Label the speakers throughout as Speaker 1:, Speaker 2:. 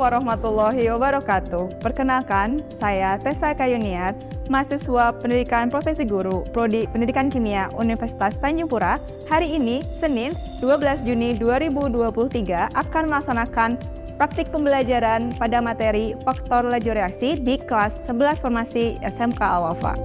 Speaker 1: warahmatullahi wabarakatuh. Perkenalkan, saya Tessa Kayuniat, mahasiswa Pendidikan Profesi Guru, Prodi Pendidikan Kimia Universitas Tanjung Pura. Hari ini, Senin 12 Juni 2023, akan melaksanakan praktik pembelajaran pada materi faktor laju reaksi di kelas 11 Farmasi SMK Al-Wafa.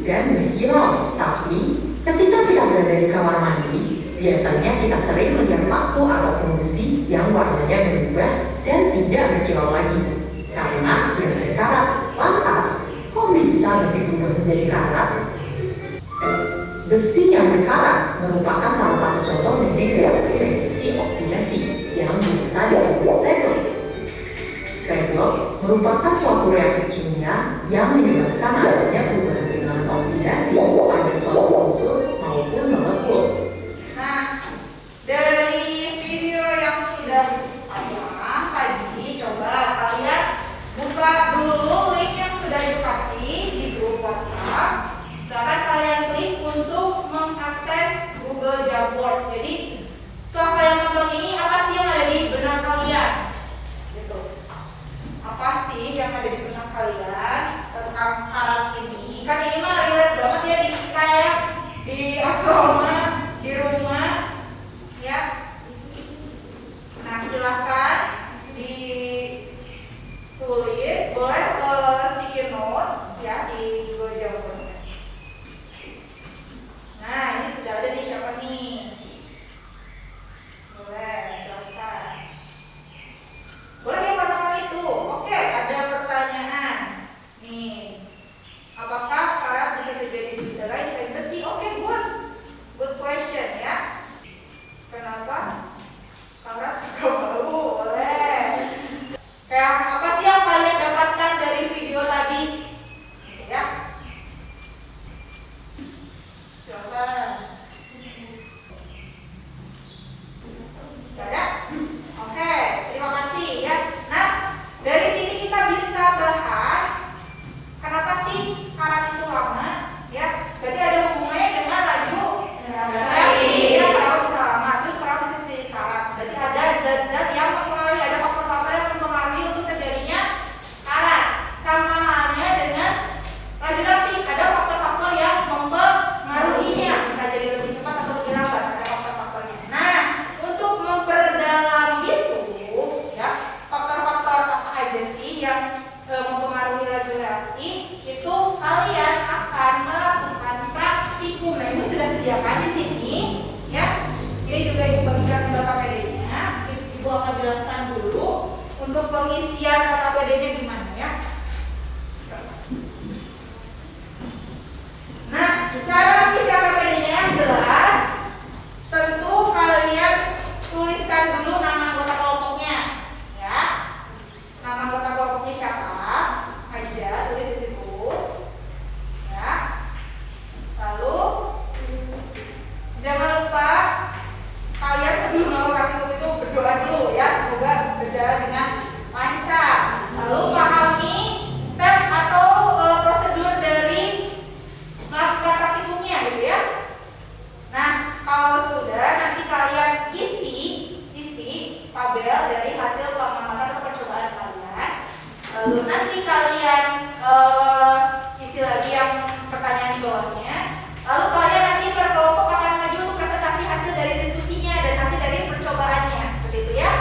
Speaker 2: Dan berkilau. Tapi ketika kita berada di kamar mandi, biasanya kita sering melihat lampu ataupun besi yang warnanya berubah dan tidak berkilau lagi karena sudah berkarat. Lantas, kok bisa besi berubah menjadi karat? Besi yang berkarat merupakan salah satu contoh dari reaksi reduksi oksidasi yang bisa disebut redox. Redox merupakan suatu reaksi kimia yang menyebabkan adanya perubahan pigment oksidasi pada suatu unsur maupun molekul.
Speaker 3: Nah, dari video yang sudah tadi, coba kalian buka dulu link yang sudah dikasih di grup WhatsApp. Silakan kalian klik untuk mengakses Google Jamboard. Jadi setelah kalian nonton ini, apa sih yang di asrama, di rumah, ya. Nah, silakan ditulis, boleh sticky notes ya di Google jawabannya. Nah, ini sudah ada di siapa nih? Boleh, silakan. Boleh yang warna itu. Oke, ada pertanyaan. Nih, apakah karat bisa terjadi di dalam selain besi? Oke, good question ya. Kenapa? Karat suka bau. Boleh. Kayak apa sih yang kalian dapatkan dari video tadi? Ya. Silakan. Ada? Oke, terima kasih ya. Nah, dari sini kita bisa bahas kenapa sih karat itu lama? Ya, berarti ada hubungannya dengan laju reaksi. Ya, kenapa bisa lama? Terus kenapa bisa jadi karat? Berarti ada zat-zat yang mempengaruhi, ada faktor-faktor yang mempengaruhi untuk terjadinya karat. Sama halnya dengan laju reaksi, ada faktor-faktor yang mempengaruhinya. Bisa jadi lebih cepat atau lebih lambat, ada faktor-faktornya. Nah, untuk memperdalam itu, ya, faktor-faktor apa aja sih yang mempengaruhi laju reaksi, itu kalian akan melakukan praktikum. Nah, ibu sudah sediakan di sini, ya. Ini juga ibu bagikan ke KPD-nya. Ibu akan jelaskan dulu untuk pengisian KPD-nya gimana ya. Nah, cara mengisi KPD-nya yang jelas, tentu kalian tuliskan dulu nama anggota kelompoknya, ya. Nama anggota kelompoknya siapa aja, tulis di situ, ya. Lalu jangan lupa kalian sebelum melakukan praktikum itu berdoa dulu ya, semoga berjalan dengan lancar. Lalu pahami step atau prosedur dari melakukan praktikumnya gitu ya. Nah, kalau sudah nanti kalian isi tabel dari hasil pengamatan atau percobaan kalian. Lalu nanti kalian isi lagi yang pertanyaan di bawahnya. Lalu kalian nanti per kelompok akan maju untuk presentasi hasil dari diskusinya dan hasil dari percobaannya. Seperti itu ya.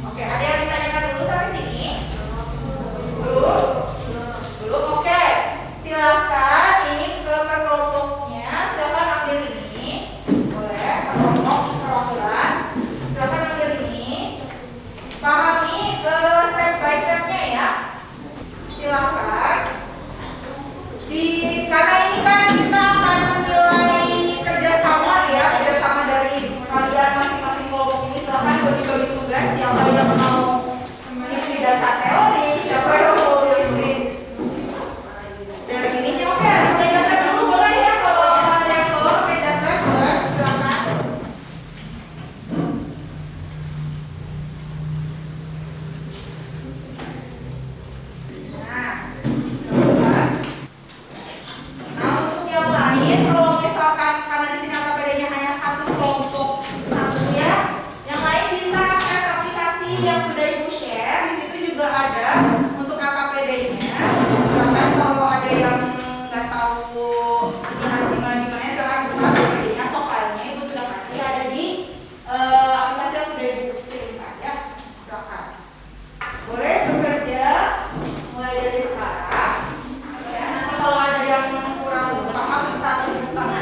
Speaker 3: Oke, ada yang ditanyakan dulu sampai sini? Belum. Oke. Silakan ini ke per kelompoknya. Silakan ambil ini. Boleh, per kelompok perwakilan. Silakan ambil ini. Pahami step by stepnya ya. Silakan. Karena ini kan kita akan menilai kerjasama ya, kerjasama dari kalian masing-masing kelompok ini. Silakan bagi-bagi tugas, siapa yang mau mengisi dasar teori, siapa yang mau isi dari ininya. Oke, pakai dasar dulu boleh ya, kalau ada yang mau pakai dasar boleh, silakan. Nah, silakan. Nah, untuk yang lain, kalau misalkan karena di sini KPD-nya hanya satu kelompok satu ya, yang lain bisa akses aplikasi yang sudah ibu share. Di situ juga ada untuk KPD-nya. Silakan kalau ada yang nggak tahu ini harus gimana, silakan buka KPD-nya, soft file-nya ibu sudah kasih ada di aplikasi yang sudah ibu kirimkan ya. Silakan. Boleh bekerja mulai dari sekarang. Ya, nanti kalau ada yang kurang paham bisa tulis sama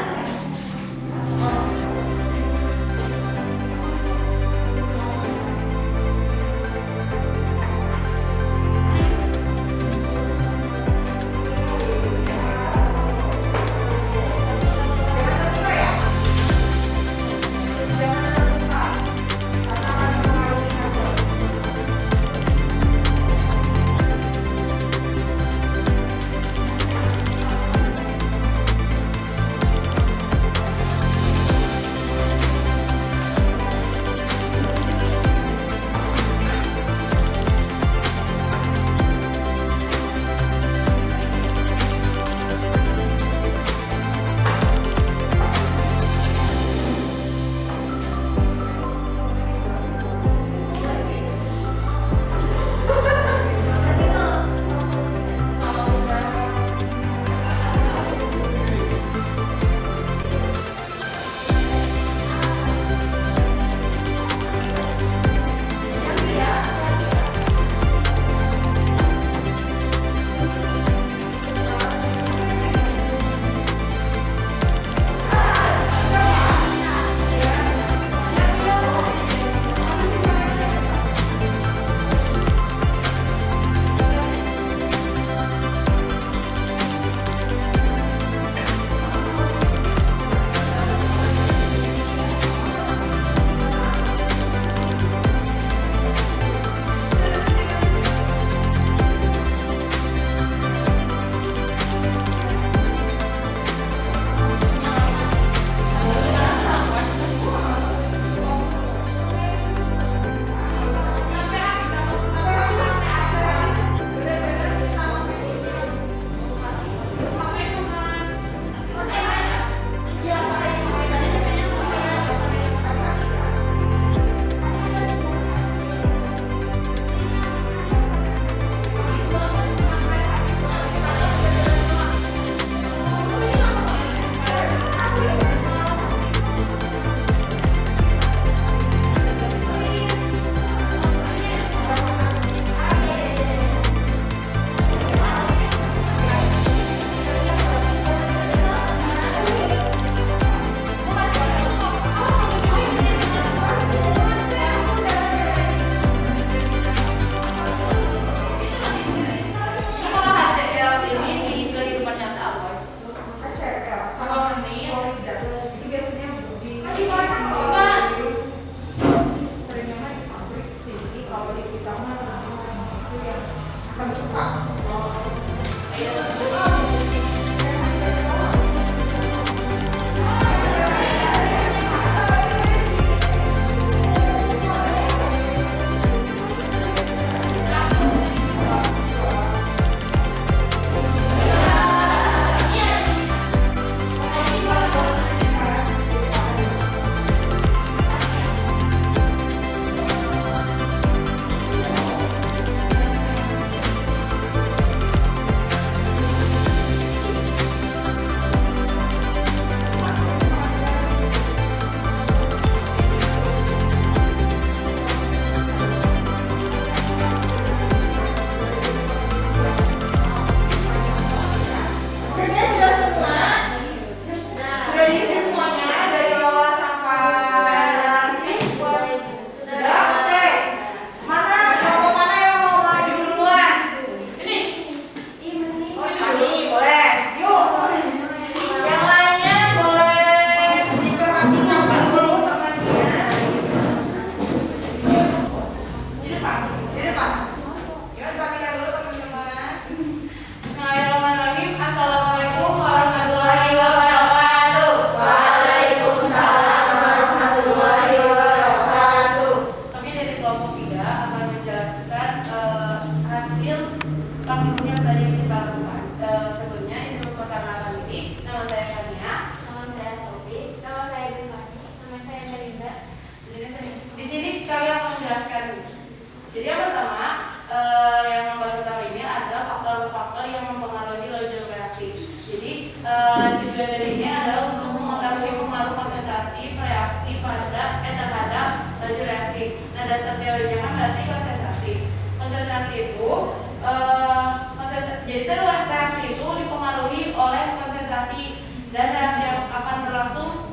Speaker 4: dan reaksi yang akan berlangsung.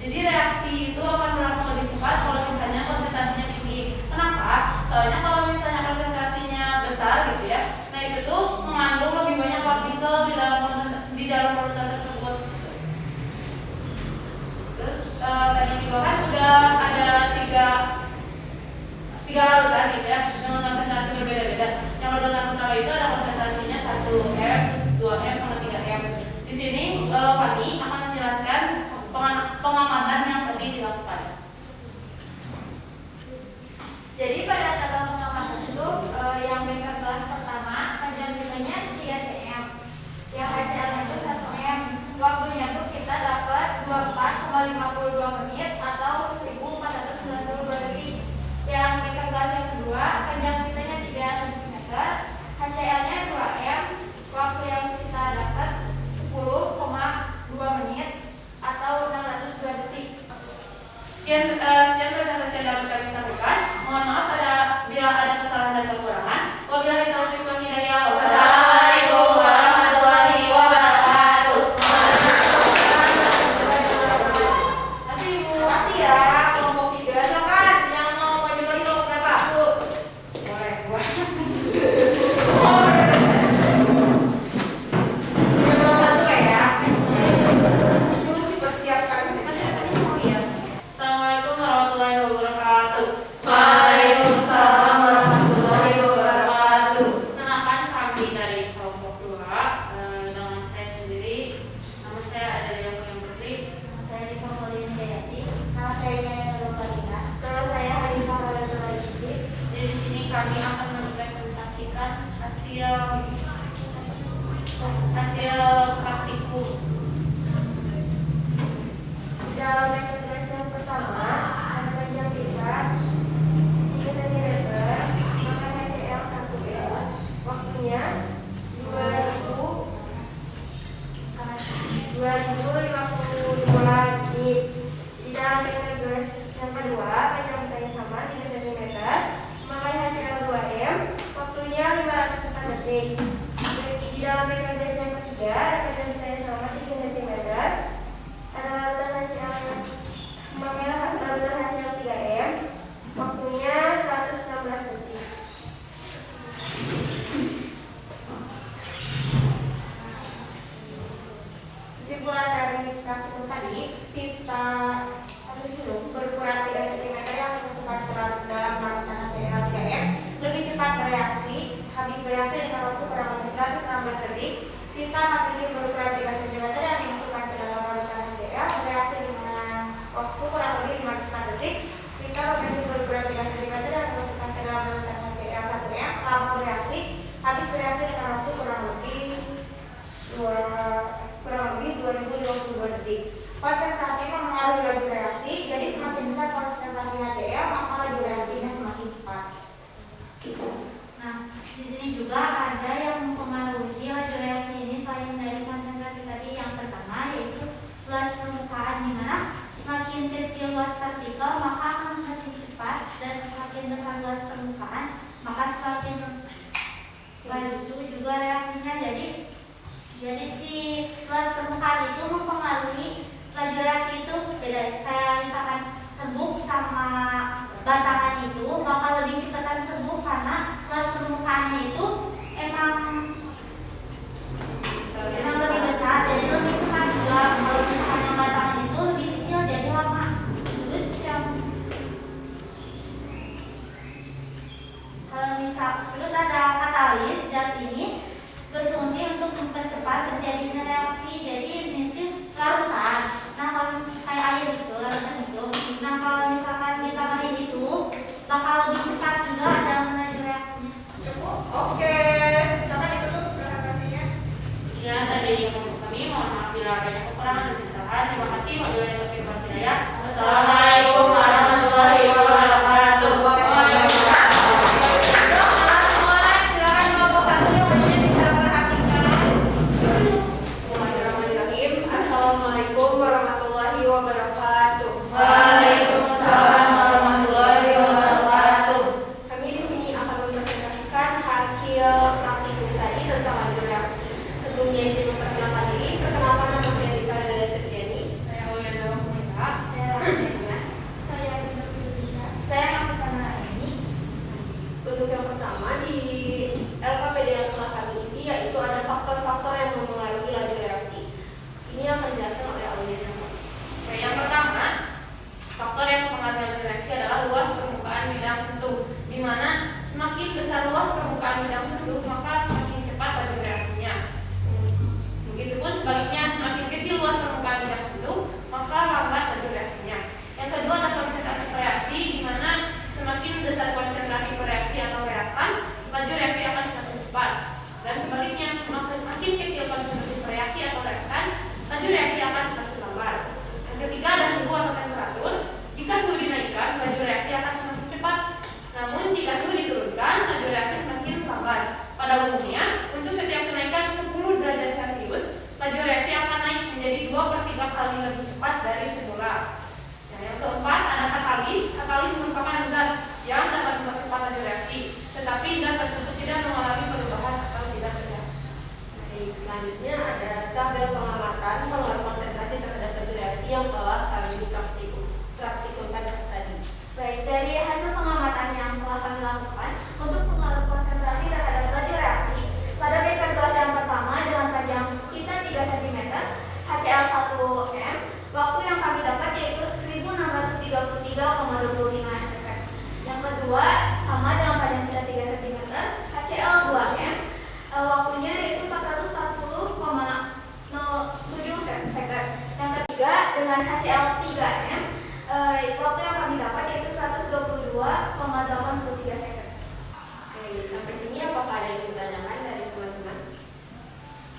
Speaker 4: Jadi reaksi itu akan berlangsung lebih cepat kalau misalnya konsentrasinya tinggi. Kenapa? Soalnya kalau misalnya konsentrasinya besar gitu ya, nah itu tuh mengandung lebih banyak partikel di dalam polutan tersebut. Terus tadi juga kan udah ada tiga larutan gitu ya dengan konsentrasi berbeda-beda. Yang larutan pertama itu ada konsentrasinya 1M, 2M, sama 3M. Di sini Fani akan menjelaskan pengamatan yang tadi dilakukan.
Speaker 5: Jadi pada tabel pengamatan itu yang beker gelas pertama panjangnya 3 cm, yang HCl itu 1 m. Waktunya tuh kita dapat 24,52 menit atau 1492 detik. Yang beker gelas yang kedua panjang pitanya 3 cm, HCl-nya 2 m. Waktu yang kita dapat 10,2 menit atau 602 detik.
Speaker 4: Sekian presentasi yang dapat kami sampaikan. Mohon maaf bila ada kesalahan dan kekurangan. Wabillahi taufiq wal hidayah. Wassalamualaikum warahmatullahi wabarakatuh. Terima kasih Ibu.
Speaker 3: Makasih ya kelompok 3. Silakan yang mau maju lagi kelompok berapa? Boleh, gua. Kelompok 1 ya. Persiapkan sih.
Speaker 6: Assalamualaikum warahmatullahi wabarakatuh.
Speaker 4: Waalaikumsalam warahmatullahi wabarakatuh.
Speaker 6: Perkenalkan kami dari kelompok 2. Nama saya sendiri, nama saya Adalia Putri.
Speaker 5: Nama saya Rifa Maulina Jayati. Nama saya Yaya Nurulina. Nama saya Hanifah Rolatullah.
Speaker 6: Jadi di sini kami akan mempresentasikan hasil praktikum.
Speaker 5: Di dalam metode gas yang pertama ada panjang pita 3 cm, maka HCl 1 m. Waktunya 2052 detik. Di dalam metode gas yang kedua panjang pitanya sama 3 cm, maka HCl 2 m. Waktunya 504 detik. Di dalam metode gas yang ketiga ada panjang pitanya sama 3 cm. Ada larutan hasil 3M, waktunya 116 detik. Kesimpulan dari praktikum tadi, pita berukuran 3 cm yang dimasukkan ke dalam larutan HCl 3M lebih cepat bereaksi, habis bereaksi dengan waktu kurang lebih 116 detik. Pita magnesia berukuran 3 cm yang dimasukkan ke dalam larutan HCl bereaksi dengan waktu kurang lebih 500 detik. Pita magnesia berukuran 3 cm yang dimasukkan ke dalam larutan HCl 1M lama bereaksi, habis bereaksi dengan waktu kurang lebih 2052 detik. Konsentrasi mempengaruhi laju reaksi, jadi semakin besar konsentrasi HCl maka laju reaksinya semakin cepat.
Speaker 7: Nah, di sini juga ada yang mempengaruhi laju reaksi ini selain dari konsentrasi tadi yang pertama yaitu luas permukaan, di mana semakin kecil luas partikel maka akan semakin cepat, dan semakin besar luas permukaan maka semakin laju juga reaksinya. Jadi si luas permukaan itu mempengaruhi laju reaksi itu
Speaker 4: kali lebih cepat dari semula. Nah, yang keempat ada katalis. Katalis merupakan zat yang dapat mempercepat laju reaksi, tetapi zat tersebut tidak mengalami perubahan atau tidak bereaksi.
Speaker 2: Baik, selanjutnya ada tabel pengamatan pengaruh konsentrasi terhadap laju reaksi yang telah kami praktikumkan tadi.
Speaker 5: Baik, dari hasil pengamatan yang telah kami lakukan untuk pengaruh konsentrasi terhadap laju reaksi pada beker gelas yang pertama dengan panjang pita 3 cm, HCl 1M, waktu yang kami dapat yaitu 1633,25 SFK. Yang kedua sama dengan panjang pita 3 cm, HCl 2M, waktunya yaitu 440,07 SFK. Yang ketiga dengan HCl 3M, waktu yang kami dapat yaitu 122,83 second.
Speaker 2: Oke, sampai sini apakah ada yang ditanyakan dari teman-teman?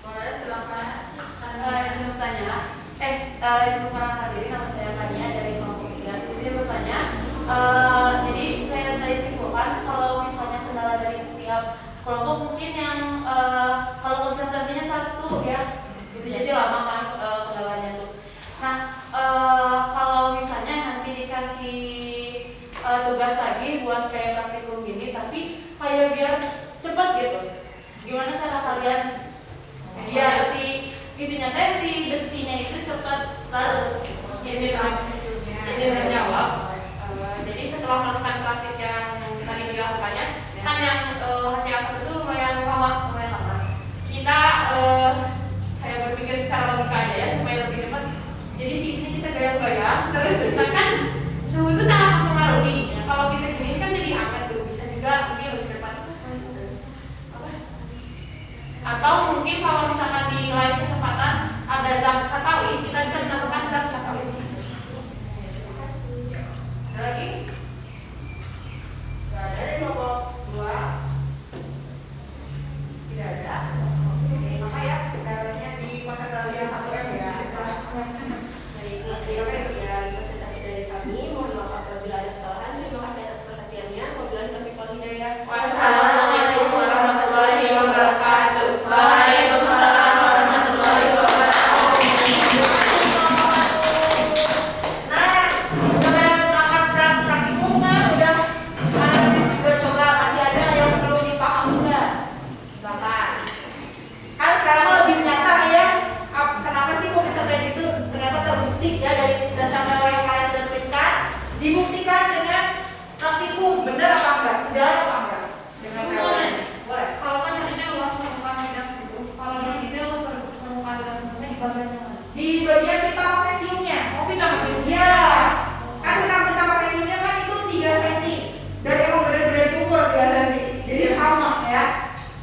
Speaker 3: Boleh, silakan.
Speaker 4: Izin bertanya, izin para hadirin, nama saya Kania dari kelompok 3. Izin bertanya, jadi saya tadi simpulkan kalau misalnya kendala dari setiap kelompok mungkin yang kalau konsentrasinya satu ya, gitu jadi lama kan kendalanya tuh. Nah, kalau misalnya nanti dikasih tugas lagi buat kayak praktikum gini, tapi kayak biar cepet gitu, gimana cara kalian biar si itunya teh si besinya itu cepat larut?
Speaker 6: Izin menjawab. Jadi setelah melakukan praktik yang tadi dilakukannya, kan yang HCl1 itu lumayan lama. Kita kayak berpikir secara logika aja ya supaya lebih cepat. Jadi si ini kita goyang-goyang, terus kita kan suhu itu sangat mempengaruhi. Ya, kalau kita gini kan jadi hangat tuh, bisa juga mungkin lebih cepat. Atau mungkin kalau misalkan di lain kesempatan ada zat katalis, kita bisa menambahkan zat katalis.
Speaker 3: Ada lagi? Gak ada di kelompok 2. Tidak ada. Oke, sama ya, dalamnya di konsentrasi yang 1M ya.
Speaker 2: Baik, itu sekian presentasi dari kami. Mohon maaf apabila ada kesalahan. Terima kasih atas perhatiannya. Wabillahi taufiq wal hidayah.
Speaker 6: Wassalamualaikum warahmatullahi wabarakatuh.
Speaker 4: Waalaikumsalam warahmatullahi wabarakatuh.
Speaker 3: Nah, udah pada berangkat praktikum kan? Udah analisis juga, coba masih ada yang perlu dipahami nggak? Silakan. Kan sekarang mah lebih nyata ya. Kenapa sih kok bisa kayak gitu? Ternyata terbukti ya dari dasar teori yang kalian sudah tuliskan, dibuktikan dengan praktikum. Bener apa enggak? Sejalan apa enggak? Dengan teori. Boleh.
Speaker 4: Kalau kan jadinya luas permukaan bidang situ, kalau di sini luas permukaan bidang sebelumnya di bagian mana?
Speaker 3: Di bagian pita magnesiumnya.
Speaker 4: Oh, kita pakai
Speaker 3: Iya, kan pita magnesiumnya kan itu 3 cm dan emang benar-benar diukur 3 cm. Jadi sama ya.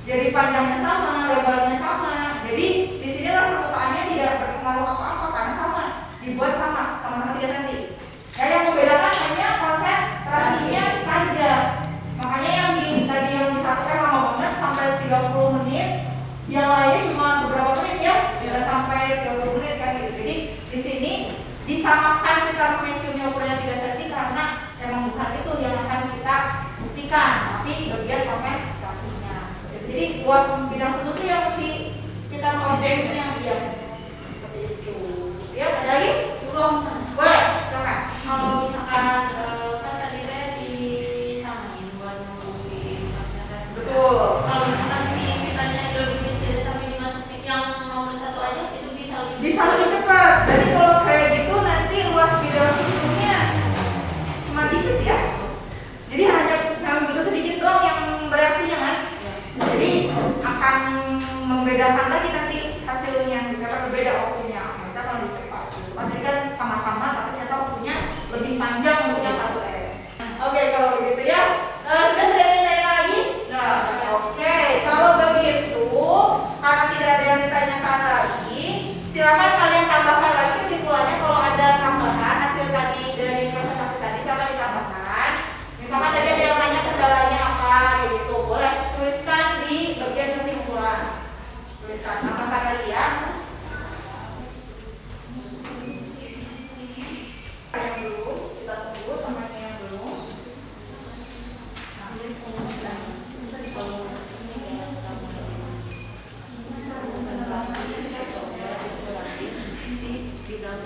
Speaker 3: Jadi panjangnya sama, lebarnya sama. Jadi di sini lah permukaannya tidak berpengaruh apa-apa karena sama, dibuat sama-sama 3 cm. Ya, yang membedakan hanya konsentrasinya saja. Makanya yang tadi yang di 1M lama banget sampai 30 menit, yang lainnya cuma beberapa menit ya, tidak sampai 30 menit kan gitu. Jadi di sini disamakan pita magnesiumnya ukurannya 3 cm karena emang bukan itu yang akan kita buktikan, tapi bagian konsentrasinya. Jadi luas bidang satu itu yang si pita magnesiumnya dia seperti itu. Ya, ada lagi? Boleh, silakan.
Speaker 6: Kalau misalkan kan tadi saya disamain buat nungguin konsentrasi.
Speaker 3: Betul.
Speaker 6: Kalau misalkan si pitanya lebih kecil tapi dimasukin yang nomor 1 aja itu
Speaker 3: Bisa lebih cepat. Jadi kalau kayak gitu nanti luas bidang sebelumnya cuma dikit ya. Jadi hanya butuh sedikit doang yang bereaksinya kan. Jadi akan membedakan lagi nanti hasilnya, karena berbeda waktunya. Bisa kalau lebih cepat. Jadi kan sama-sama tapi ternyata waktunya lebih panjang untuknya 1M. Oke, kalau begitu ya. Sudah tidak ada yang tanya lagi? Oke, kalau begitu karena tidak ada yang ditanyakan lagi, silakan kalian tambahkan lagi kesimpulannya. Kalau ada tambahan hasil tadi dari presentasi tadi silakan ditambahkan. Misalkan tadi ada yang tanya kendalanya apa gitu, boleh tuliskan di bagian kesimpulan. Tuliskan, tambahkan lagi ya. Yang belum, kita tunggu temannya yang belum.
Speaker 2: Bidang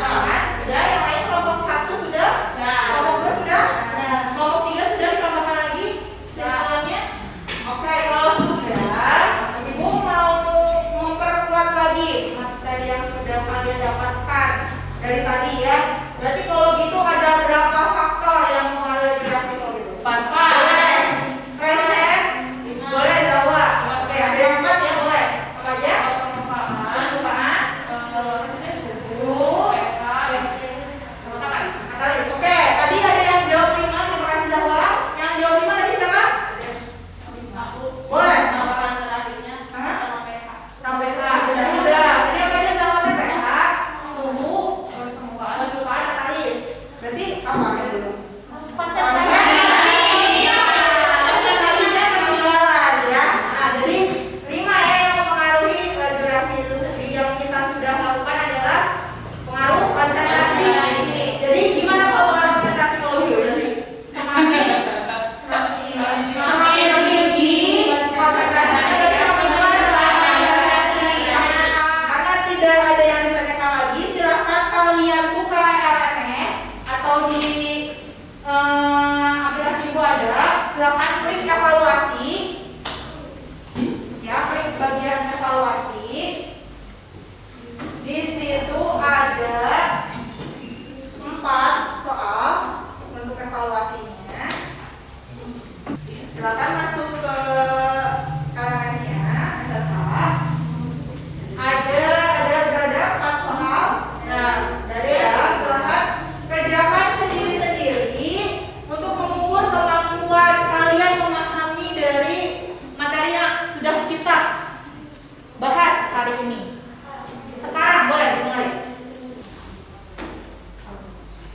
Speaker 3: Kan? Sudah, yang lain kelompok 1 sudah? Kelompok 2 sudah? Kelompok 3 sudah ditambahkan lagi simpulannya? Oke, kalau sudah, Ibu mau memperkuat lagi materi yang sudah kalian dapatkan dari tadi ya. Berarti kalau gitu ada berapa faktor yang mengaruhi reaksi kalau gitu?
Speaker 6: 4.
Speaker 3: Boleh. Present? Boleh, Jawa. Oke, ada yang 4 ya, boleh. Apa aja? Permukaan. Suhu. Katalis. Oke, tadi ada yang jawab 5, terima kasih Jawa. Yang jawab 5 tadi siapa? Boleh. Hah? Sampai H. Udah. Tadi apa aja Jawa pH, suhu, permukaan, katalis. Berarti apa ya dulu? Konsentrasinya ketinggalan ya. Nah, jadi 5 ya yang mempengaruhi laju reaksi itu sendiri. Yang kita sudah lakukan adalah pengaruh konsentrasi. Jadi gimana kalau pengaruh konsentrasi kalau jadi semakin tinggi konsentrasinya berarti semakin gimana? Karena tidak ada yang ditanyakan lagi, silahkan kalian buka LMS atau di aplikasi Ibu ada, silahkan klik evaluasi ya, klik bagian evaluasi. Di situ ada 4 soal untuk evaluasinya. Silakan masuk ke LMS-nya, ada 4 soal. Dari ya, silakan kerjakan sendiri-sendiri untuk mengukur kemampuan kalian memahami dari materi yang sudah kita bahas hari ini. Sekarang boleh dimulai.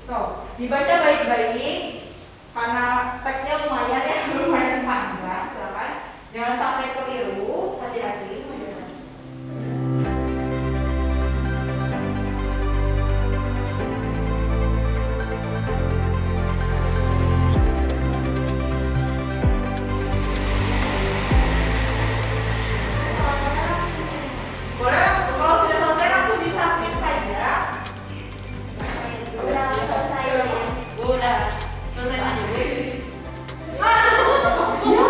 Speaker 3: So, dibaca baik-baik karena teksnya lumayan ya, lumayan panjang. Silakan, jangan sampai keliru, hati-hati. Boleh langsung, kalau sudah selesai langsung di-submit saja.
Speaker 7: Udah selesai ya.
Speaker 6: Udah selesai aja, Bu.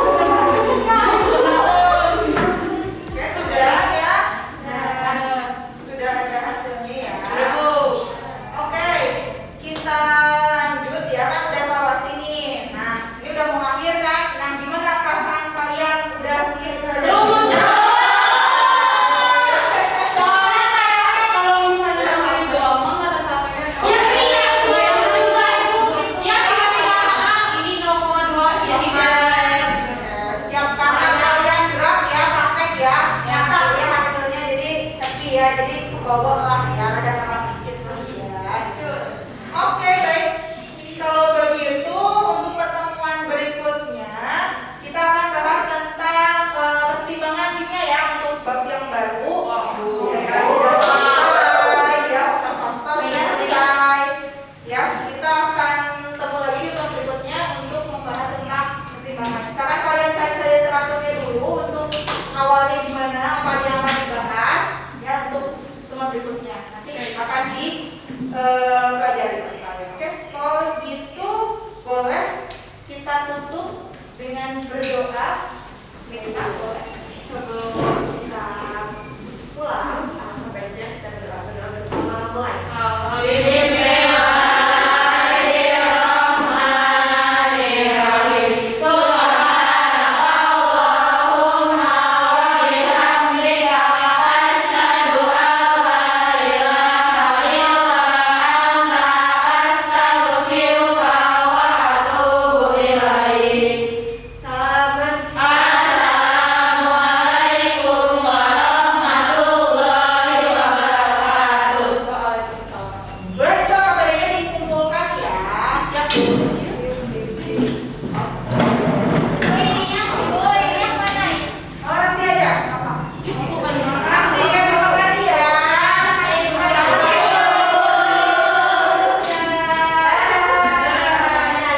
Speaker 3: Ya sudah ya. Sudah ada hasilnya ya.
Speaker 6: Udah, Bu.
Speaker 3: Oke, kita lanjut ya, kan udah evaluasi nih. Nah, ini udah mau akhir kan. Nah, gimana perasaan kalian udah siap
Speaker 6: Rumus. Soalnya kayak kalau misalnya yang itu omong nggak tersampaikan.
Speaker 3: Iya, iya,
Speaker 6: Bu.
Speaker 3: Ya, tiga-tiga sama.
Speaker 6: Ini 0,2 ya.
Speaker 3: Siap karena kalian gerak ya, praktek ya, nyata ya hasilnya, jadi happy ya, jadi bawa lah ya, ada